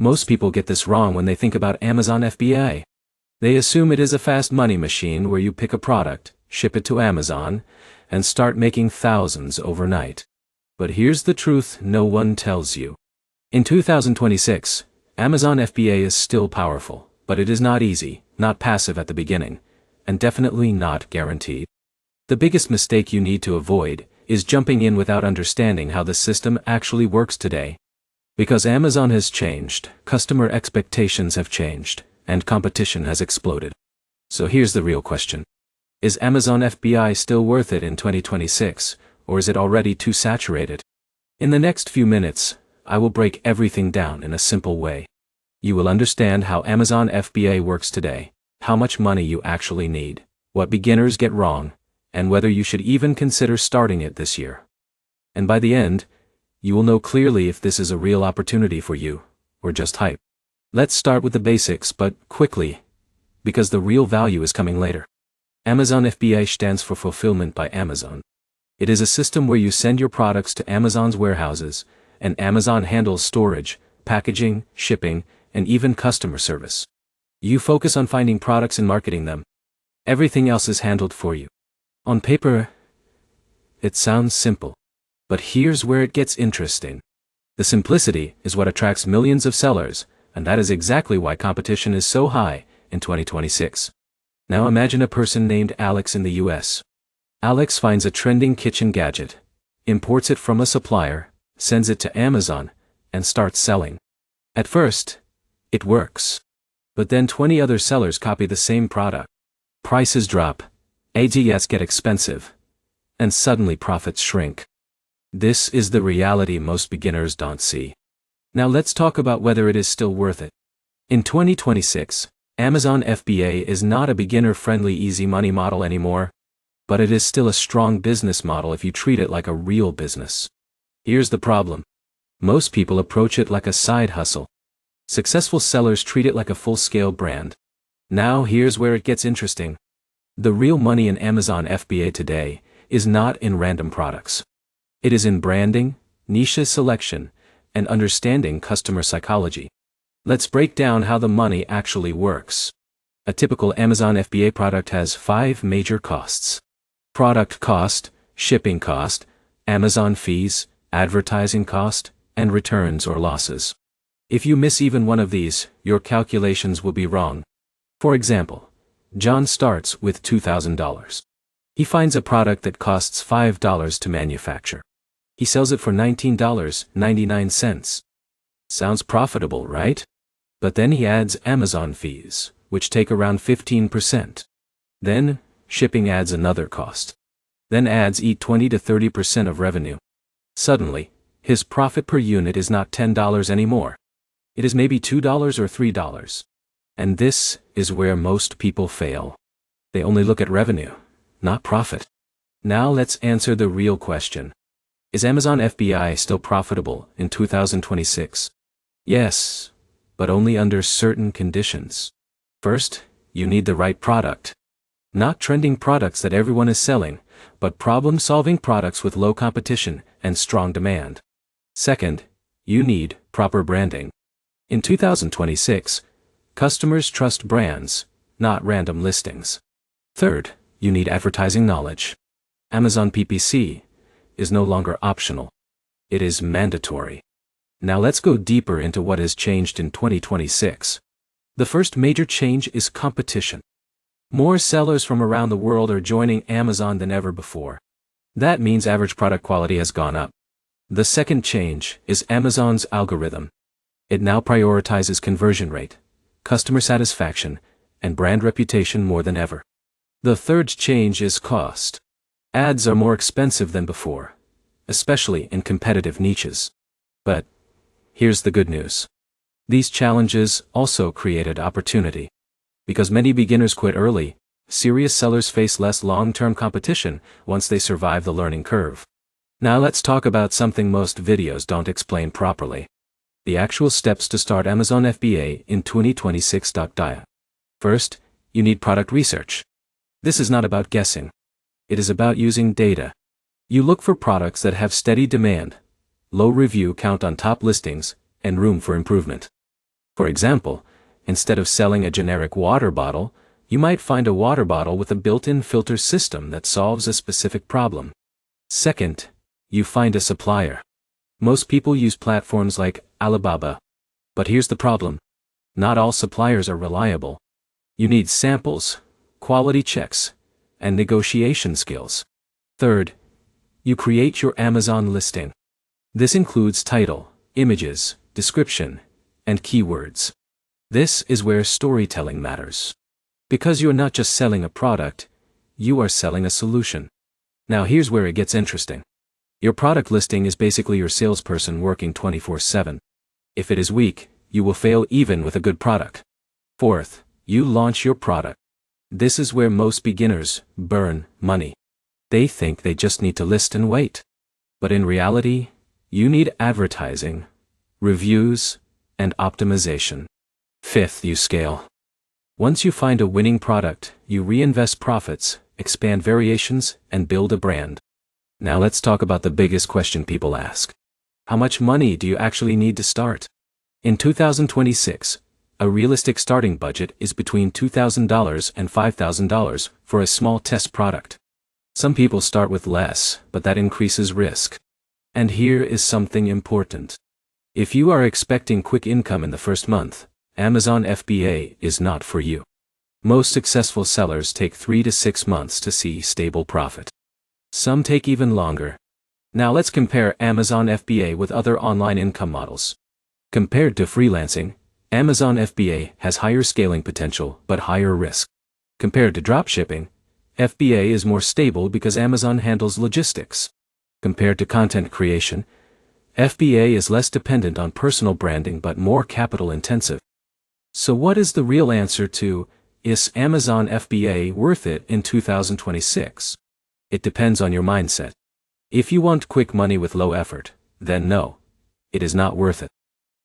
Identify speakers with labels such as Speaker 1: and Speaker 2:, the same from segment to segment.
Speaker 1: Most people get this wrong when they think about Amazon FBA. They assume it is a fast money machine where you pick a product, ship it to Amazon, and start making thousands overnight. But here's the truth no one tells you. In 2026, Amazon FBA is still powerful, but it is not easy, not passive at the beginning, and definitely not guaranteed. The biggest mistake you need to avoid is jumping in without understanding how the system actually works today. Because Amazon has changed, customer expectations have changed, and competition has exploded. So here's the real question. Is Amazon FBA still worth it in 2026, or is it already too saturated? In the next few minutes, I will break everything down in a simple way. You will understand how Amazon FBA works today, how much money you actually need, what beginners get wrong, and whether you should even consider starting it this year. And by the end, you will know clearly if this is a real opportunity for you, or just hype. Let's start with the basics, but quickly, because the real value is coming later. Amazon FBA stands for Fulfillment by Amazon. It is a system where you send your products to Amazon's warehouses, and Amazon handles storage, packaging, shipping, and even customer service. You focus on finding products and marketing them. Everything else is handled for you. On paper, it sounds simple. But here's where it gets interesting. The simplicity is what attracts millions of sellers, and that is exactly why competition is so high in 2026. Now imagine a person named Alex in the US. Alex finds a trending kitchen gadget, imports it from a supplier, sends it to Amazon, and starts selling. At first, it works. But then 20 other sellers copy the same product. Prices drop, ads get expensive, and suddenly profits shrink. This is the reality most beginners don't see. Now let's talk about whether it is still worth it. In 2026, Amazon FBA is not a beginner-friendly easy money model anymore, but it is still a strong business model if you treat it like a real business. Here's the problem. Most people approach it like a side hustle. Successful sellers treat it like a full-scale brand. Now here's where it gets interesting. The real money in Amazon FBA today is not in random products. It is in branding, niche selection, and understanding customer psychology. Let's break down how the money actually works. A typical Amazon FBA product has 5 major costs. Product cost, shipping cost, Amazon fees, advertising cost, and returns or losses. If you miss even one of these, your calculations will be wrong. For example, John starts with $2,000. He finds a product that costs $5 to manufacture. He sells it for $19.99. Sounds profitable, right? But then he adds Amazon fees, which take around 15%. Then, shipping adds another cost. Then ads eat 20 to 30% of revenue. Suddenly, his profit per unit is not $10 anymore. It is maybe $2 or $3. And this is where most people fail. They only look at revenue, not profit. Now let's answer the real question. Is Amazon FBA still profitable in 2026? Yes, but only under certain conditions. First, you need the right product. Not trending products that everyone is selling, but problem-solving products with low competition and strong demand. Second, you need proper branding. In 2026, customers trust brands, not random listings. Third, you need advertising knowledge. Amazon PPC is no longer optional. It is mandatory. Now let's go deeper into what has changed in 2026. The first major change is competition. More sellers from around the world are joining Amazon than ever before. That means average product quality has gone up. The second change is Amazon's algorithm. It now prioritizes conversion rate, customer satisfaction, and brand reputation more than ever. The third change is cost. Ads are more expensive than before, especially in competitive niches. But here's the good news. These challenges also created opportunity. Because many beginners quit early, serious sellers face less long-term competition once they survive the learning curve. Now let's talk about something most videos don't explain properly. The actual steps to start Amazon FBA in 2026. First, you need product research. This is not about guessing. It is about using data. You look for products that have steady demand, low review count on top listings, and room for improvement. For example, instead of selling a generic water bottle, you might find a water bottle with a built-in filter system that solves a specific problem. Second, you find a supplier. Most people use platforms like Alibaba. But here's the problem. Not all suppliers are reliable. You need samples, quality checks, and negotiation skills. Third, you create your Amazon listing. This includes title, images, description, and keywords. This is where storytelling matters. Because you're not just selling a product, you are selling a solution. Now here's where it gets interesting. Your product listing is basically your salesperson working 24/7. If it is weak, you will fail even with a good product. Fourth, you launch your product. This is where most beginners burn money. They think they just need to list and wait. But in reality, you need advertising, reviews, and optimization. Fifth, you scale. Once you find a winning product, you reinvest profits, expand variations, and build a brand. Now let's talk about the biggest question people ask. How much money do you actually need to start? In 2026, a realistic starting budget is between $2,000 and $5,000 for a small test product. Some people start with less, but that increases risk. And here is something important. If you are expecting quick income in the first month, Amazon FBA is not for you. Most successful sellers take 3 to 6 months to see stable profit. Some take even longer. Now let's compare Amazon FBA with other online income models. Compared to freelancing, Amazon FBA has higher scaling potential but higher risk. Compared to dropshipping, FBA is more stable because Amazon handles logistics. Compared to content creation, FBA is less dependent on personal branding but more capital intensive. So what is the real answer to, is Amazon FBA worth it in 2026? It depends on your mindset. If you want quick money with low effort, then no, it is not worth it.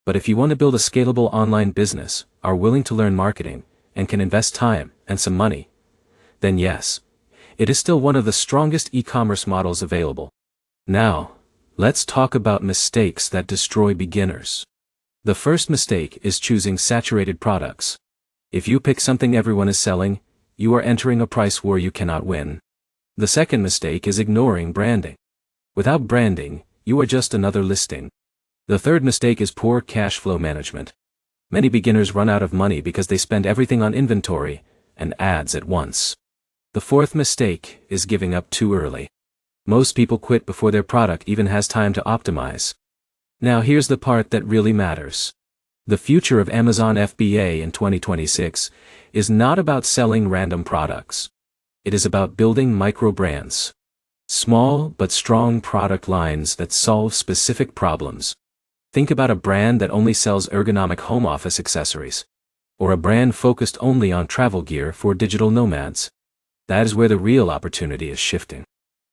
Speaker 1: But if you want to build a scalable online business, are willing to learn marketing, and can invest time and some money, then yes, it is still one of the strongest e-commerce models available. Now, let's talk about mistakes that destroy beginners. The first mistake is choosing saturated products. If you pick something everyone is selling, you are entering a price war you cannot win. The second mistake is ignoring branding. Without branding, you are just another listing. The third mistake is poor cash flow management. Many beginners run out of money because they spend everything on inventory and ads at once. The fourth mistake is giving up too early. Most people quit before their product even has time to optimize. Now here's the part that really matters. The future of Amazon FBA in 2026 is not about selling random products. It is about building micro brands. Small but strong product lines that solve specific problems. Think about a brand that only sells ergonomic home office accessories. Or a brand focused only on travel gear for digital nomads. That is where the real opportunity is shifting.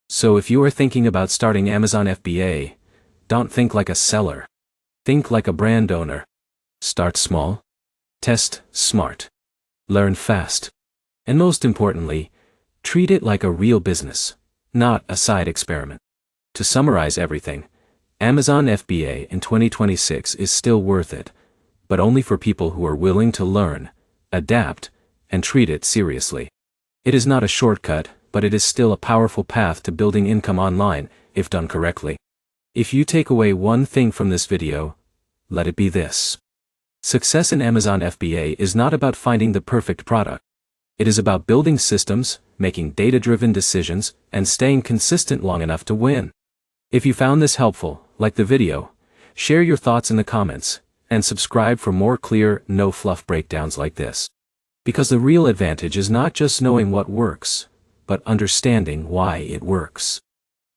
Speaker 1: So if you are thinking about starting Amazon FBA, don't think like a seller. Think like a brand owner. Start small. Test smart. Learn fast. And most importantly, treat it like a real business, not a side experiment. To summarize everything, Amazon FBA in 2026 is still worth it, but only for people who are willing to learn, adapt, and treat it seriously. It is not a shortcut, but it is still a powerful path to building income online, if done correctly. If you take away one thing from this video, let it be this. Success in Amazon FBA is not about finding the perfect product. It is about building systems, making data-driven decisions, and staying consistent long enough to win. If you found this helpful, like the video, share your thoughts in the comments, and subscribe for more clear, no-fluff breakdowns like this. Because the real advantage is not just knowing what works, but understanding why it works.